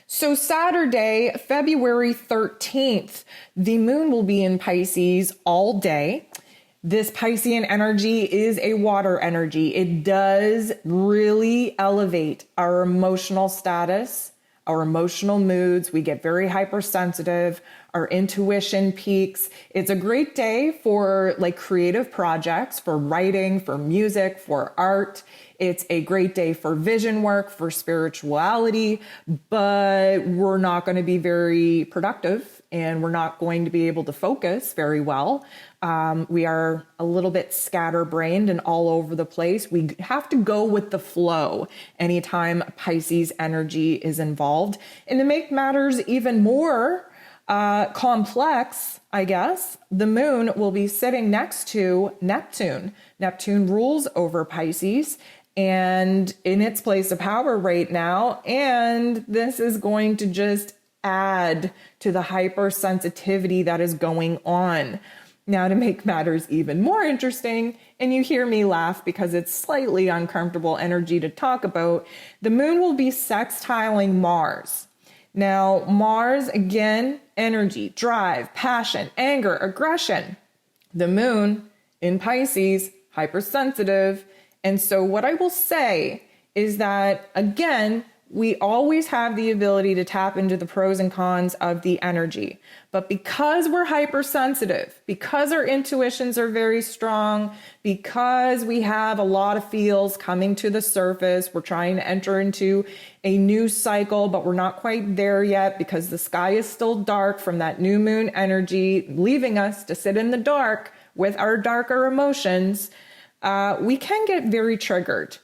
So Saturday, February 13th, the moon will be in Pisces all day. This Piscean energy is a water energy. It does really elevate our emotional status, our emotional moods. We get very hypersensitive. Our intuition peaks. It's a great day for like creative projects, for writing, for music, for art. It's a great day for vision work, for spirituality, but we're not going to be very productive and we're not going to be able to focus very well. We are a little bit scatterbrained and all over the place. We have to go with the flow anytime Pisces energy is involved. And to make matters even more complex, I guess, the moon will be sitting next to Neptune. Neptune rules over Pisces and in its place of power right now. And this is going to just add to the hypersensitivity that is going on. Now, to make matters even more interesting, and you hear me laugh because it's slightly uncomfortable energy to talk about, the moon will be sextiling Mars. Now, Mars, again, energy, drive, passion, anger, aggression. The moon in Pisces, hypersensitive. And so what I will say is that, again, we always have the ability to tap into the pros and cons of the energy. But because we're hypersensitive, because our intuitions are very strong, because we have a lot of feels coming to the surface, we're trying to enter into a new cycle, but we're not quite there yet because the sky is still dark from that new moon energy, leaving us to sit in the dark with our darker emotions, we can get very triggered.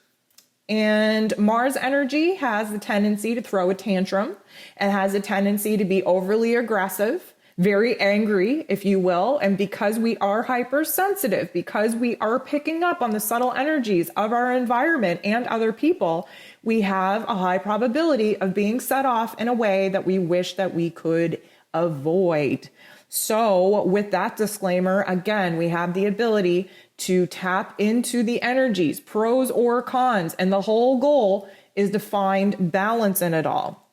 And Mars energy has the tendency to throw a tantrum and has a tendency to be overly aggressive, very angry, if you will. And because we are hypersensitive, because we are picking up on the subtle energies of our environment and other people, we have a high probability of being set off in a way that we wish that we could avoid. So with that disclaimer, again, we have the ability to tap into the energies, pros or cons, and the whole goal is to find balance in it all.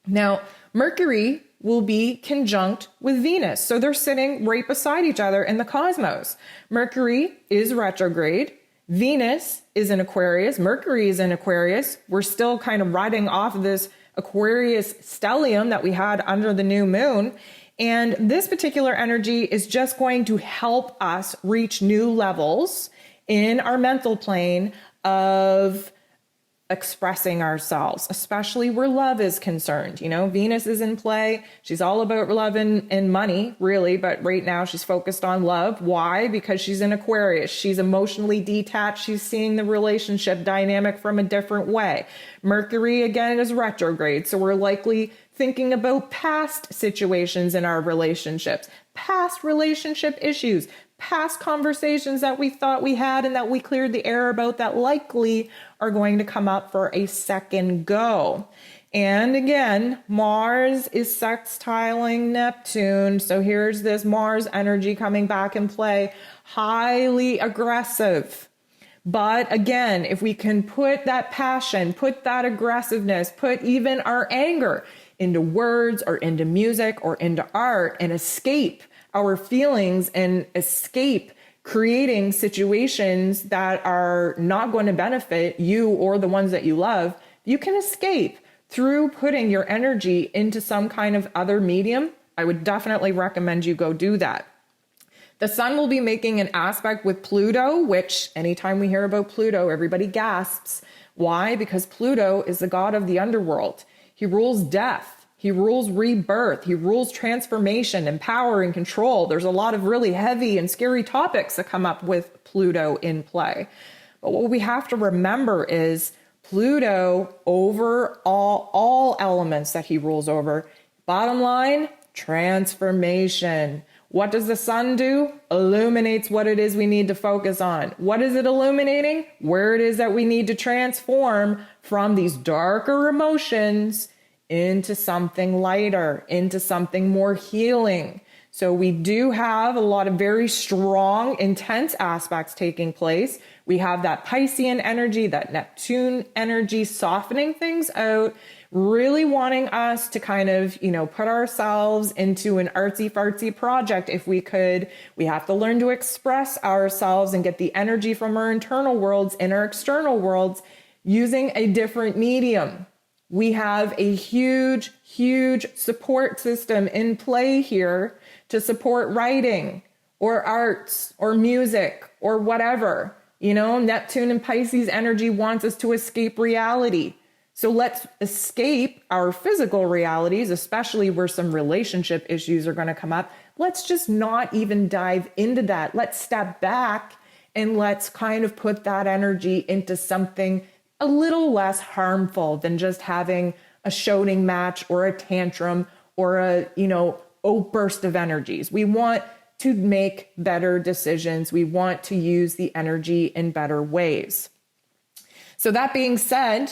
Now, Mercury will be conjunct with Venus, so they're sitting right beside each other in the cosmos. Mercury is retrograde. Venus is in Aquarius. Mercury is in Aquarius. We're still kind of riding off of this Aquarius stellium that we had under the new moon. And this particular energy is just going to help us reach new levels in our mental plane of expressing ourselves, especially where love is concerned. You know, Venus is in play. She's all about love and money, really. But right now she's focused on love. Why? Because she's in Aquarius. She's emotionally detached. She's seeing the relationship dynamic from a different way. Mercury, again, is retrograde. So we're likely thinking about past situations in our relationships, past relationship issues, past conversations that we thought we had and that we cleared the air about that likely are going to come up for a second go. And again, Mars is sextiling Neptune. So here's this Mars energy coming back in play, highly aggressive. But again, if we can put that passion, put that aggressiveness, put even our anger into words or into music or into art and escape our feelings and escape creating situations that are not going to benefit you or the ones that you love, you can escape through putting your energy into some kind of other medium. I would definitely recommend you go do that. The sun will be making an aspect with Pluto, which anytime we hear about Pluto, everybody gasps. Why? Because Pluto is the god of the underworld. He rules death. He rules rebirth. He rules transformation and power and control. There's a lot of really heavy and scary topics that come up with Pluto in play. But what we have to remember is Pluto over all elements that he rules over. Bottom line, transformation. What does the sun do? Illuminates what it is we need to focus on. What is it illuminating? Where it is that we need to transform from these darker emotions into something lighter, into something more healing. So we do have a lot of very strong, intense aspects taking place. We have that Piscean energy, that Neptune energy softening things out. really wanting us to kind of, put ourselves into an artsy fartsy project if we could. We have to learn to express ourselves and get the energy from our internal worlds and our external worlds using a different medium. We have a huge, huge support system in play here to support writing or arts or music or whatever. Neptune and Pisces energy wants us to escape reality. So let's escape our physical realities, especially where some relationship issues are going to come up. Let's just not even dive into that. Let's step back and let's kind of put that energy into something a little less harmful than just having a shouting match or a tantrum or a, outburst of energies. We want to make better decisions. We want to use the energy in better ways. So that being said,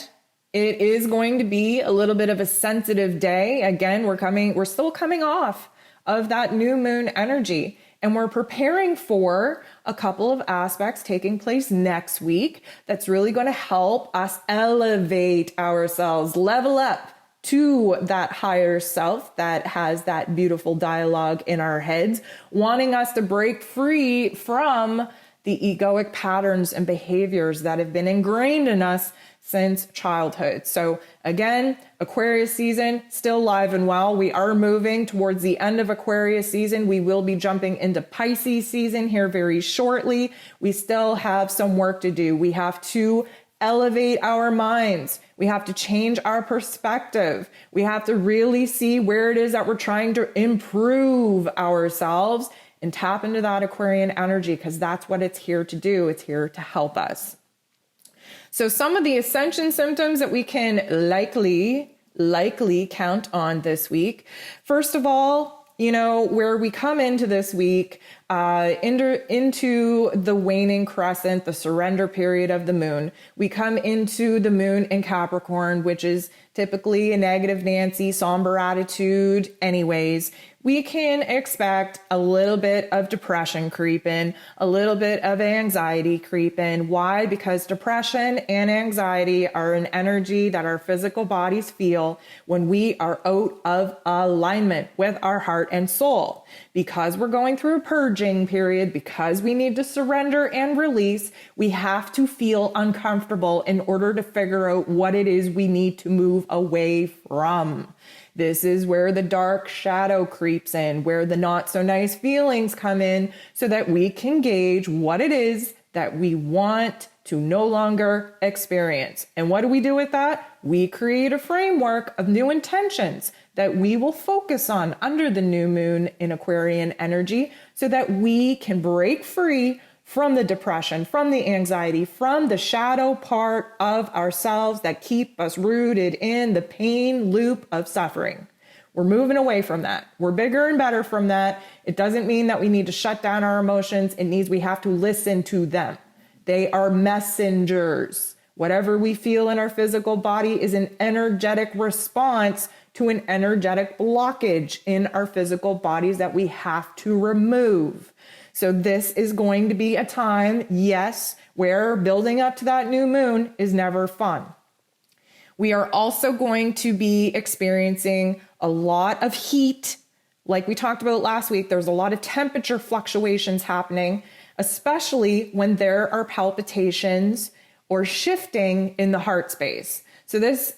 it is going to be a little bit of a sensitive day. Again, we're still coming off of that new moon energy, and we're preparing for a couple of aspects taking place next week that's really going to help us elevate ourselves, level up to that higher self that has that beautiful dialogue in our heads, wanting us to break free from the egoic patterns and behaviors that have been ingrained in us since childhood. So again, Aquarius season still alive and well. We are moving towards the end of Aquarius season. We will be jumping into Pisces season here very shortly. We still have some work to do. We have to elevate our minds. We have to change our perspective. We have to really see where it is that we're trying to improve ourselves and tap into that Aquarian energy, because that's what it's here to do. It's here to help us. So some of the Ascension symptoms that we can likely count on this week. First of all, where we come into this week, into the waning crescent, the surrender period of the moon. We come into the moon in Capricorn, which is typically a negative Nancy, somber attitude anyways. We can expect a little bit of depression creep in, a little bit of anxiety creep in. Why? Because depression and anxiety are an energy that our physical bodies feel when we are out of alignment with our heart and soul. Because we're going through a purging period, because we need to surrender and release, we have to feel uncomfortable in order to figure out what it is we need to move away from. This is where the dark shadow creeps in, where the not so nice feelings come in, so that we can gauge what it is that we want to no longer experience. And what do we do with that? We create a framework of new intentions that we will focus on under the new moon in Aquarian energy, so that we can break free from the depression, from the anxiety, from the shadow part of ourselves that keep us rooted in the pain loop of suffering. We're moving away from that. We're bigger and better from that. It doesn't mean that we need to shut down our emotions. It means we have to listen to them. They are messengers. Whatever we feel in our physical body is an energetic response to an energetic blockage in our physical bodies that we have to remove. So this is going to be a time, yes, where building up to that new moon is never fun. We are also going to be experiencing a lot of heat. Like we talked about last week, there's a lot of temperature fluctuations happening, especially when there are palpitations or shifting in the heart space. So this,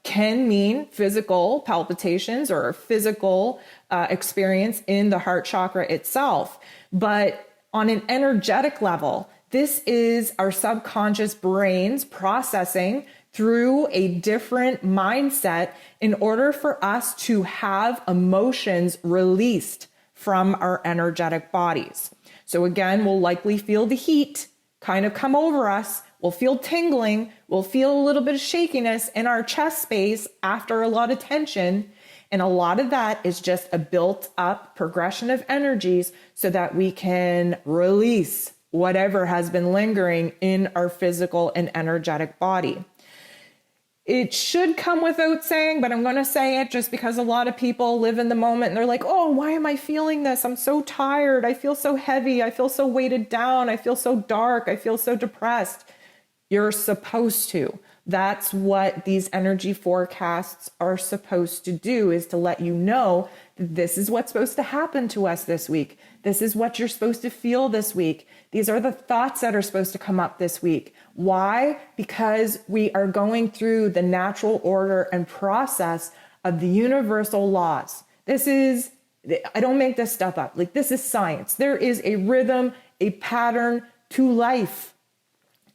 can mean physical palpitations or a physical experience in the heart chakra itself. But on an energetic level, this is our subconscious brains processing through a different mindset in order for us to have emotions released from our energetic bodies. So again, we'll likely feel the heat kind of come over us. We'll feel tingling. We'll feel a little bit of shakiness in our chest space after a lot of tension. And a lot of that is just a built up progression of energies so that we can release whatever has been lingering in our physical and energetic body. It should come without saying, but I'm going to say it just because a lot of people live in the moment and they're like, oh, why am I feeling this? I'm so tired. I feel so heavy. I feel so weighted down. I feel so dark. I feel so depressed. You're supposed to. That's what these energy forecasts are supposed to do, is to let you know that this is what's supposed to happen to us this week. This is what you're supposed to feel this week. These are the thoughts that are supposed to come up this week. Why? Because we are going through the natural order and process of the universal laws. I don't make this stuff up. Like, this is science. There is a rhythm, a pattern to life.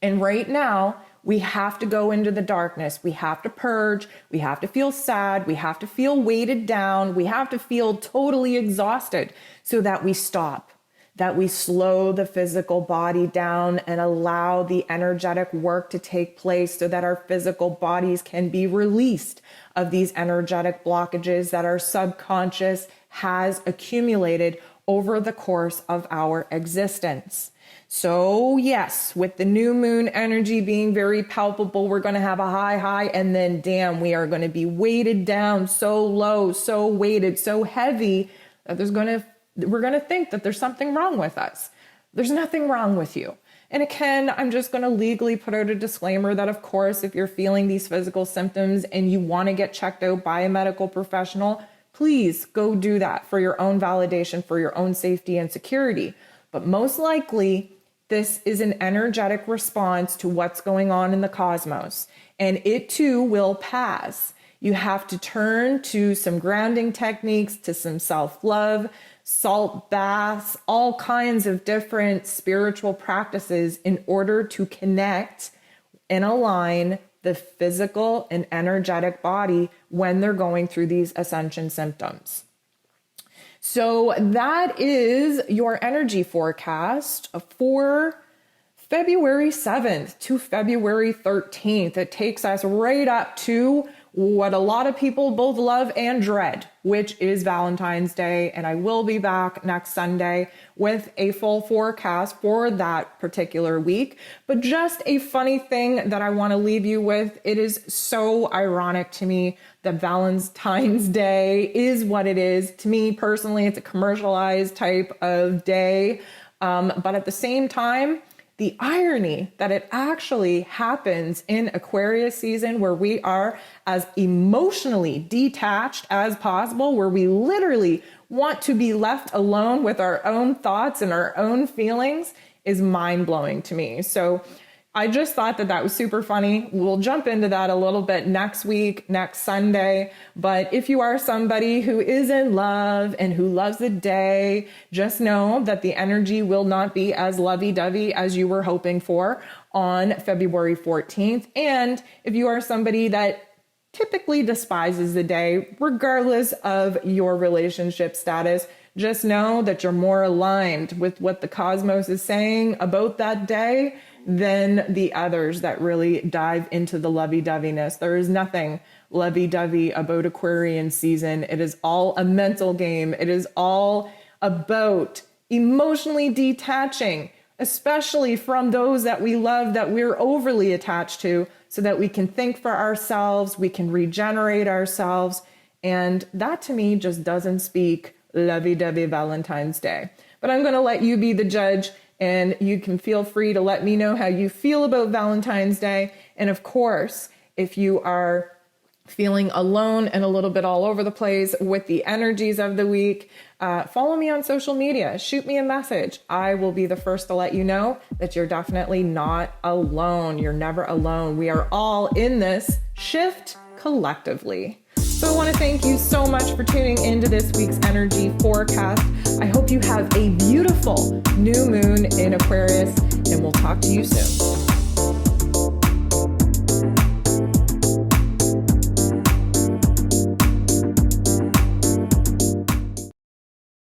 And right now, we have to go into the darkness. We have to purge. We have to feel sad. We have to feel weighted down. We have to feel totally exhausted so that we stop, that we slow the physical body down and allow the energetic work to take place so that our physical bodies can be released of these energetic blockages that our subconscious has accumulated over the course of our existence. So yes, with the new moon energy being very palpable, we're going to have a high, and then damn, we are going to be weighted down so low, so weighted, so heavy that we're going to think that there's something wrong with us. There's nothing wrong with you. And again, I'm just going to legally put out a disclaimer that, of course, if you're feeling these physical symptoms and you want to get checked out by a medical professional, please go do that for your own validation, for your own safety and security. But most likely, this is an energetic response to what's going on in the cosmos, and it too will pass. You have to turn to some grounding techniques, to some self-love, salt baths, all kinds of different spiritual practices in order to connect and align the physical and energetic body when they're going through these ascension symptoms. So that is your energy forecast for February 7th to February 13th. It takes us right up to what a lot of people both love and dread, which is Valentine's Day. And I will be back next Sunday with a full forecast for that particular week. But just a funny thing that I want to leave you with, it is so ironic to me that Valentine's Day is what it is. To me personally, it's a commercialized type of day. But at the same time, the irony that it actually happens in Aquarius season, where we are as emotionally detached as possible, where we literally want to be left alone with our own thoughts and our own feelings, is mind-blowing to me. So I just thought that was super funny. We'll jump into that a little bit next week, next Sunday. But if you are somebody who is in love and who loves the day, just know that the energy will not be as lovey-dovey as you were hoping for on February 14th. And if you are somebody that typically despises the day, regardless of your relationship status, just know that you're more aligned with what the cosmos is saying about that day than the others that really dive into the lovey-doveyness. There is nothing lovey-dovey about Aquarian season. It is all a mental game. It is all about emotionally detaching, especially from those that we love, that we're overly attached to, so that we can think for ourselves, we can regenerate ourselves. And that to me just doesn't speak lovey-dovey Valentine's Day. But I'm going to let you be the judge. And you can feel free to let me know how you feel about Valentine's Day. And of course, if you are feeling alone and a little bit all over the place with the energies of the week, follow me on social media. Shoot me a message. I will be the first to let you know that you're definitely not alone. You're never alone. We are all in this shift collectively. So I want to thank you so much for tuning into this week's energy forecast. I hope you have a beautiful new moon in Aquarius, and we'll talk to you soon.